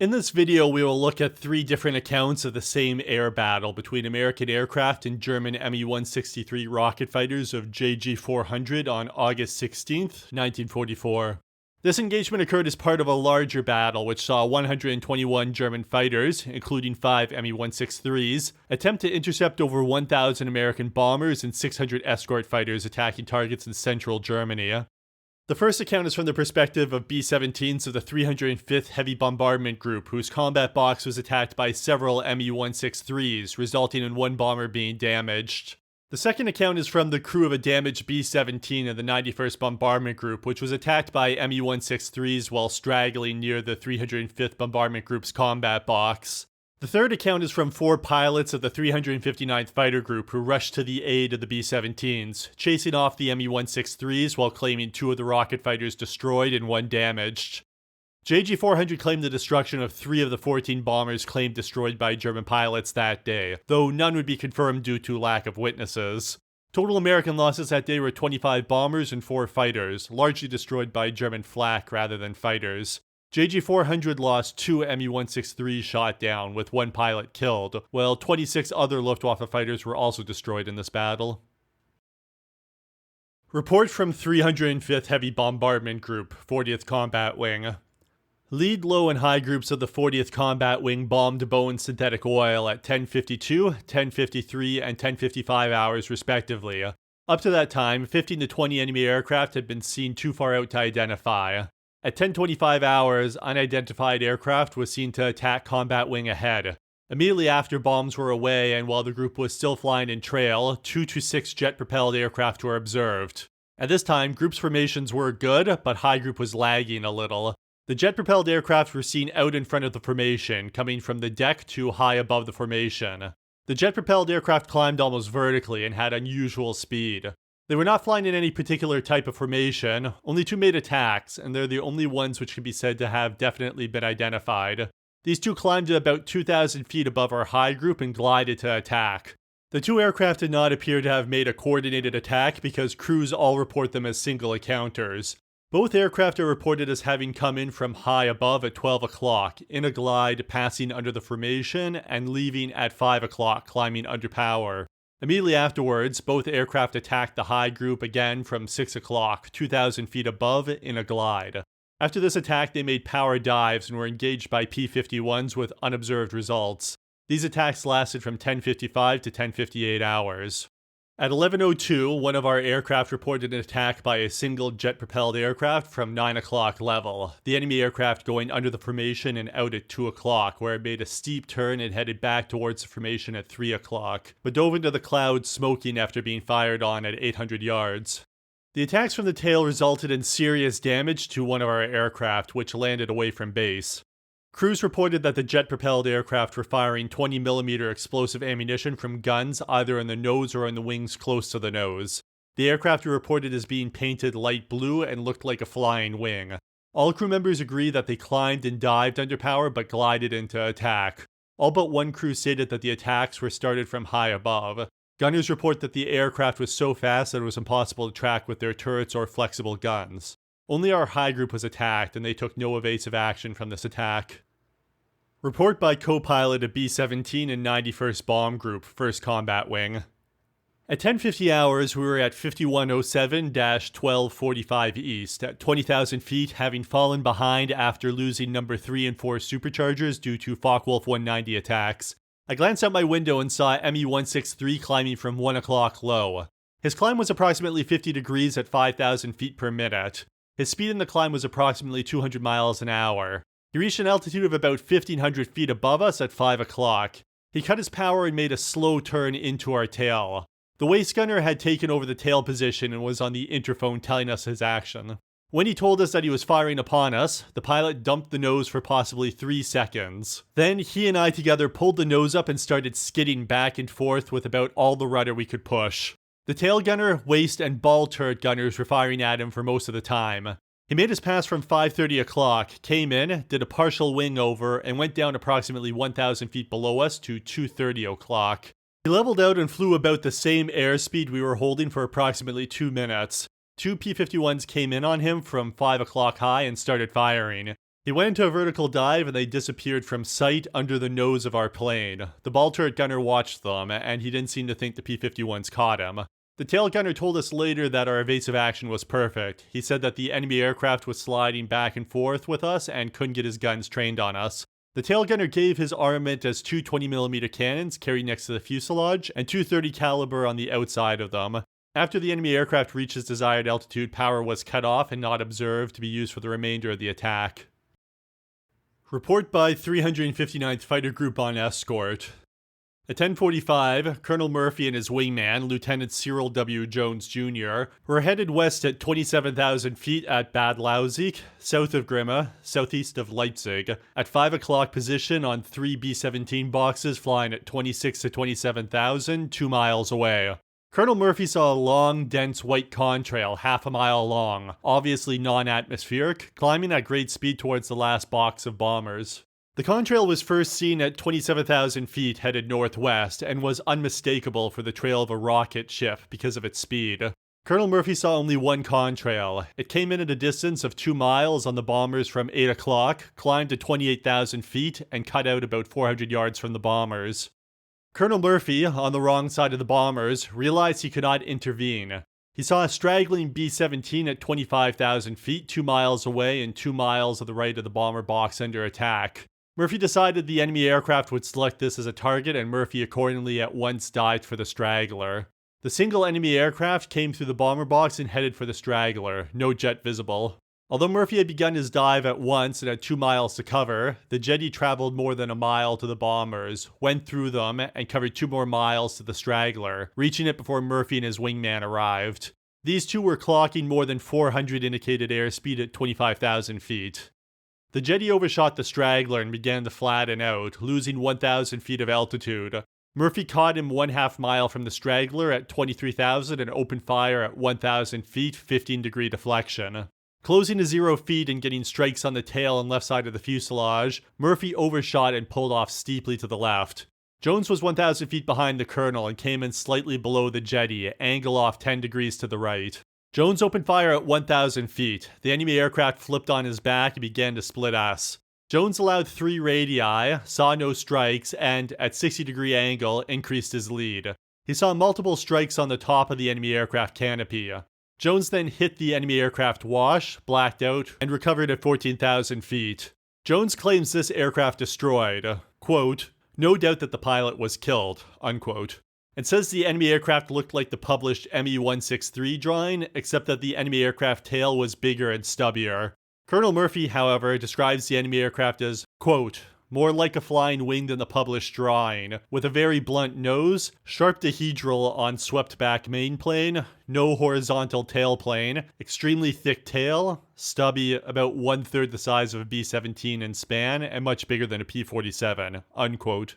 In this video, we will look at three different accounts of the same air battle between American aircraft and German ME163 rocket fighters of JG400 on August 16, 1944. This engagement occurred as part of a larger battle which saw 121 German fighters, including 5 ME163s, attempt to intercept over 1,000 American bombers and 600 escort fighters attacking targets in central Germany. The first account is from the perspective of B-17s of the 305th Heavy Bombardment Group, whose combat box was attacked by several ME-163s, resulting in one bomber being damaged. The second account is from the crew of a damaged B-17 of the 91st Bombardment Group, which was attacked by ME-163s while straggling near the 305th Bombardment Group's combat box. The third account is from 4 pilots of the 359th Fighter Group who rushed to the aid of the B-17s, chasing off the ME-163s while claiming 2 of the rocket fighters destroyed and 1 damaged. JG400 claimed the destruction of 3 of the 14 bombers claimed destroyed by German pilots that day, though none would be confirmed due to lack of witnesses. Total American losses that day were 25 bombers and 4 fighters, largely destroyed by German flak rather than fighters. JG400 lost 2 ME-163s shot down, with 1 pilot killed, while 26 other Luftwaffe fighters were also destroyed in this battle. Report from 305th Heavy Bombardment Group, 40th Combat Wing. Lead, low, and high groups of the 40th Combat Wing bombed Bowen synthetic oil at 10:52, 10:53, and 10:55 hours respectively. Up to that time, 15 to 20 enemy aircraft had been seen too far out to identify. At 10:25 hours, unidentified aircraft was seen to attack Combat Wing ahead. Immediately after, bombs were away, and while the group was still flying in trail, 2 to 6 jet-propelled aircraft were observed. At this time, group's formations were good, but high group was lagging a little. The jet-propelled aircraft were seen out in front of the formation, coming from the deck to high above the formation. The jet-propelled aircraft climbed almost vertically and had unusual speed. They were not flying in any particular type of formation, only 2 made attacks, and they're the only ones which can be said to have definitely been identified. These 2 climbed to about 2,000 feet above our high group and glided to attack. The 2 aircraft did not appear to have made a coordinated attack because crews all report them as single encounters. Both aircraft are reported as having come in from high above at 12 o'clock, in a glide passing under the formation, and leaving at 5 o'clock climbing under power. Immediately afterwards, both aircraft attacked the high group again from 6 o'clock, 2,000 feet above, in a glide. After this attack, they made power dives and were engaged by P-51s with unobserved results. These attacks lasted from 10:55 to 10:58 hours. At 11:02, one of our aircraft reported an attack by a single jet-propelled aircraft from 9 o'clock level, the enemy aircraft going under the formation and out at 2 o'clock, where it made a steep turn and headed back towards the formation at 3 o'clock, but dove into the clouds smoking after being fired on at 800 yards. The attacks from the tail resulted in serious damage to one of our aircraft, which landed away from base. Crews reported that the jet-propelled aircraft were firing 20mm explosive ammunition from guns either in the nose or in the wings close to the nose. The aircraft were reported as being painted light blue and looked like a flying wing. All crew members agree that they climbed and dived under power but glided into attack. All but one crew stated that the attacks were started from high above. Gunners report that the aircraft was so fast that it was impossible to track with their turrets or flexible guns. Only our high group was attacked, and they took no evasive action from this attack. Report by co-pilot of B-17 and 91st Bomb Group, 1st Combat Wing. At 10:50 hours, we were at 5107-1245 East, at 20,000 feet, having fallen behind after losing number 3 and 4 superchargers due to Focke-Wulf 190 attacks. I glanced out my window and saw ME163 climbing from 1 o'clock low. His climb was approximately 50 degrees at 5,000 feet per minute. His speed in the climb was approximately 200 miles an hour. He reached an altitude of about 1,500 feet above us at 5 o'clock. He cut his power and made a slow turn into our tail. The waist gunner had taken over the tail position and was on the interphone telling us his action. When he told us that he was firing upon us, the pilot dumped the nose for possibly 3 seconds. Then he and I together pulled the nose up and started skidding back and forth with about all the rudder we could push. The tail gunner, waist, and ball turret gunners were firing at him for most of the time. He made his pass from 5:30 o'clock, came in, did a partial wing over, and went down approximately 1,000 feet below us to 2:30 o'clock. He leveled out and flew about the same airspeed we were holding for approximately 2 minutes. 2 P-51s came in on him from 5 o'clock high and started firing. He went into a vertical dive and they disappeared from sight under the nose of our plane. The ball turret gunner watched them, and he didn't seem to think the P-51s caught him. The tail gunner told us later that our evasive action was perfect. He said that the enemy aircraft was sliding back and forth with us and couldn't get his guns trained on us. The tail gunner gave his armament as two 20mm cannons carried next to the fuselage and two 30 caliber on the outside of them. After the enemy aircraft reached its desired altitude, power was cut off and not observed to be used for the remainder of the attack. Report by 359th Fighter Group on escort. At 10:45, Colonel Murphy and his wingman, Lieutenant Cyril W. Jones Jr., were headed west at 27,000 feet at Bad Lausick, south of Grimma, southeast of Leipzig, at 5 o'clock position on 3 B-17 boxes flying at 26 to 27,000, 2 miles away. Colonel Murphy saw a long, dense white contrail half a mile long, obviously non-atmospheric, climbing at great speed towards the last box of bombers. The contrail was first seen at 27,000 feet headed northwest and was unmistakable for the trail of a rocket ship because of its speed. Colonel Murphy saw only one contrail. It came in at a distance of 2 miles on the bombers from 8 o'clock, climbed to 28,000 feet, and cut out about 400 yards from the bombers. Colonel Murphy, on the wrong side of the bombers, realized he could not intervene. He saw a straggling B-17 at 25,000 feet, 2 miles away and 2 miles to the right of the bomber box under attack. Murphy decided the enemy aircraft would select this as a target, and Murphy accordingly at once dived for the straggler. The single enemy aircraft came through the bomber box and headed for the straggler, no jet visible. Although Murphy had begun his dive at once and had 2 miles to cover, the jetty traveled more than a mile to the bombers, went through them, and covered 2 more miles to the straggler, reaching it before Murphy and his wingman arrived. These two were clocking more than 400 indicated airspeed at 25,000 feet. The jetty overshot the straggler and began to flatten out, losing 1,000 feet of altitude. Murphy caught him 1/2 mile from the straggler at 23,000 and opened fire at 1,000 feet, 15-degree deflection. Closing to 0 feet and getting strikes on the tail and left side of the fuselage, Murphy overshot and pulled off steeply to the left. Jones was 1,000 feet behind the colonel and came in slightly below the jetty, angle off 10 degrees to the right. Jones opened fire at 1,000 feet. The enemy aircraft flipped on his back and began to split us. Jones allowed 3 radii, saw no strikes, and, at 60-degree angle, increased his lead. He saw multiple strikes on the top of the enemy aircraft canopy. Jones then hit the enemy aircraft wash, blacked out, and recovered at 14,000 feet. Jones claims this aircraft destroyed, quote, "No doubt that the pilot was killed," unquote, and says the enemy aircraft looked like the published ME163 drawing, except that the enemy aircraft tail was bigger and stubbier. Colonel Murphy, however, describes the enemy aircraft as, quote, "more like a flying wing than the published drawing, with a very blunt nose, sharp dihedral on swept-back mainplane, no horizontal tailplane, extremely thick tail, stubby, about 1/3 the size of a B-17 in span, and much bigger than a P-47, unquote.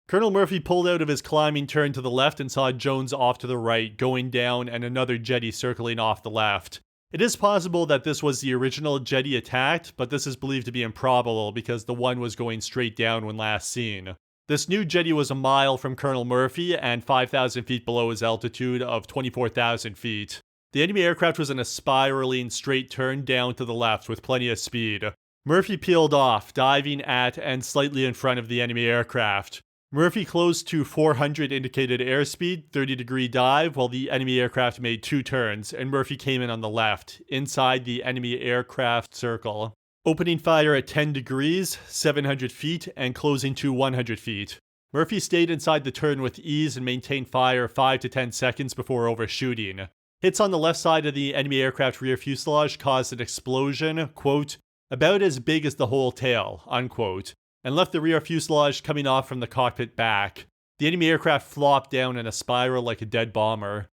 Colonel Murphy pulled out of his climbing turn to the left and saw Jones off to the right, going down, and another jetty circling off the left. It is possible that this was the original jetty attacked, but this is believed to be improbable because the one was going straight down when last seen. This new jetty was a mile from Colonel Murphy and 5,000 feet below his altitude of 24,000 feet. The enemy aircraft was in a spiraling straight turn down to the left with plenty of speed. Murphy peeled off, diving at and slightly in front of the enemy aircraft. Murphy closed to 400 indicated airspeed, 30-degree dive, while the enemy aircraft made 2 turns, and Murphy came in on the left, inside the enemy aircraft circle, opening fire at 10 degrees, 700 feet, and closing to 100 feet. Murphy stayed inside the turn with ease and maintained fire 5 to 10 seconds before overshooting. Hits on the left side of the enemy aircraft rear fuselage caused an explosion, quote, "about as big as the whole tail," unquote, and left the rear fuselage coming off from the cockpit back. The enemy aircraft flopped down in a spiral like a dead bomber.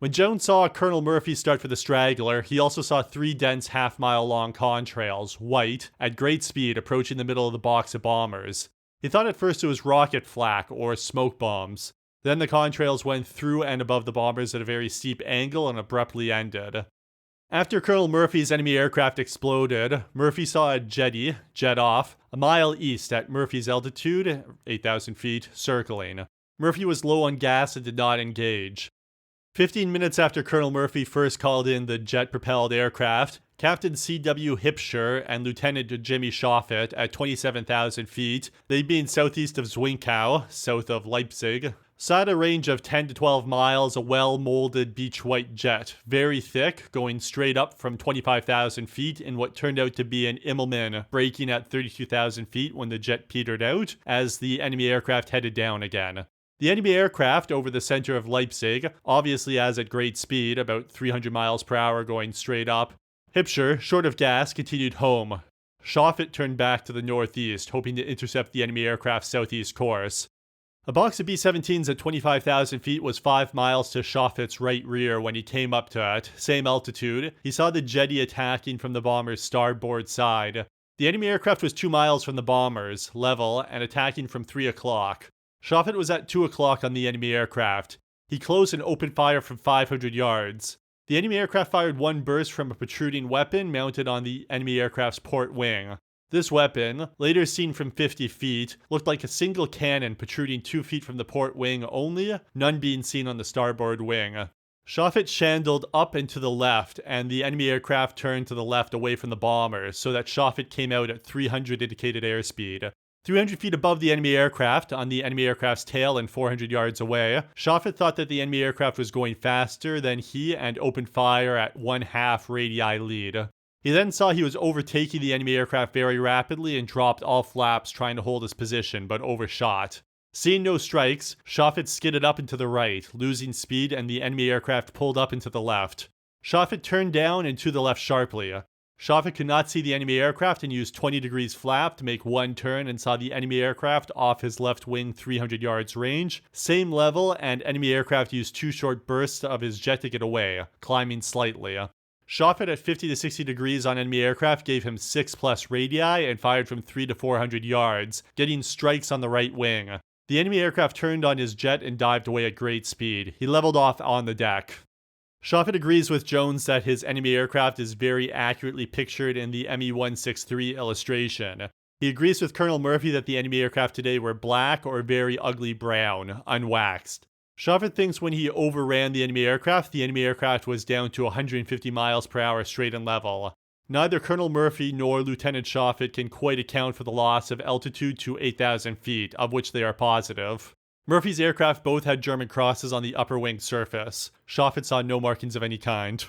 When Jones saw Colonel Murphy start for the straggler, he also saw 3 dense half-mile-long contrails, white, at great speed approaching the middle of the box of bombers. He thought at first it was rocket flak or smoke bombs. Then the contrails went through and above the bombers at a very steep angle and abruptly ended. After Colonel Murphy's enemy aircraft exploded, Murphy saw a jetty, jet off, a mile east at Murphy's altitude, 8,000 feet, circling. Murphy was low on gas and did not engage. 15 minutes after Colonel Murphy first called in the jet-propelled aircraft, Captain C.W. Hipscher and Lieutenant Jimmy Schoffet at 27,000 feet, they being southeast of Zwickau, south of Leipzig, saw at a range of 10 to 12 miles a well-molded beach white jet, very thick, going straight up from 25,000 feet in what turned out to be an Immelmann, braking at 32,000 feet when the jet petered out, as the enemy aircraft headed down again. The enemy aircraft over the center of Leipzig, obviously as at great speed, about 300 miles per hour going straight up. Hipscher, short of gas, continued home. Schoffet turned back to the northeast, hoping to intercept the enemy aircraft's southeast course. A box of B-17s at 25,000 feet was 5 miles to Schoffet's right rear when he came up to it, same altitude. He saw the jetty attacking from the bomber's starboard side. The enemy aircraft was 2 miles from the bombers, level, and attacking from 3 o'clock. Schoffet was at 2 o'clock on the enemy aircraft. He closed and opened fire from 500 yards. The enemy aircraft fired one burst from a protruding weapon mounted on the enemy aircraft's port wing. This weapon, later seen from 50 feet, looked like a single cannon protruding 2 feet from the port wing only, none being seen on the starboard wing. Schoffet shandled up and to the left, and the enemy aircraft turned to the left away from the bomber, so that Schoffet came out at 300 indicated airspeed. 300 feet above the enemy aircraft, on the enemy aircraft's tail and 400 yards away, Schoffet thought that the enemy aircraft was going faster than he and opened fire at 1/2 radii lead. He then saw he was overtaking the enemy aircraft very rapidly and dropped all flaps trying to hold his position, but overshot. Seeing no strikes, Schoffet skidded up and to the right, losing speed, and the enemy aircraft pulled up and to the left. Schoffet turned down and to the left sharply. Schoffet could not see the enemy aircraft and used 20 degrees flap to make one turn and saw the enemy aircraft off his left wing 300 yards range. Same level, and enemy aircraft used 2 short bursts of his jet to get away, climbing slightly. Schoffet at 50 to 60 degrees on enemy aircraft gave him 6+ radii and fired from 3 to 400 yards, getting strikes on the right wing. The enemy aircraft turned on his jet and dived away at great speed. He leveled off on the deck. Schoffet agrees with Jones that his enemy aircraft is very accurately pictured in the ME163 illustration. He agrees with Colonel Murphy that the enemy aircraft today were black or very ugly brown, unwaxed. Schoffet thinks when he overran the enemy aircraft was down to 150 miles per hour straight and level. Neither Colonel Murphy nor Lieutenant Schoffet can quite account for the loss of altitude to 8,000 feet, of which they are positive. Murphy's aircraft both had German crosses on the upper wing surface. Schoffet saw no markings of any kind.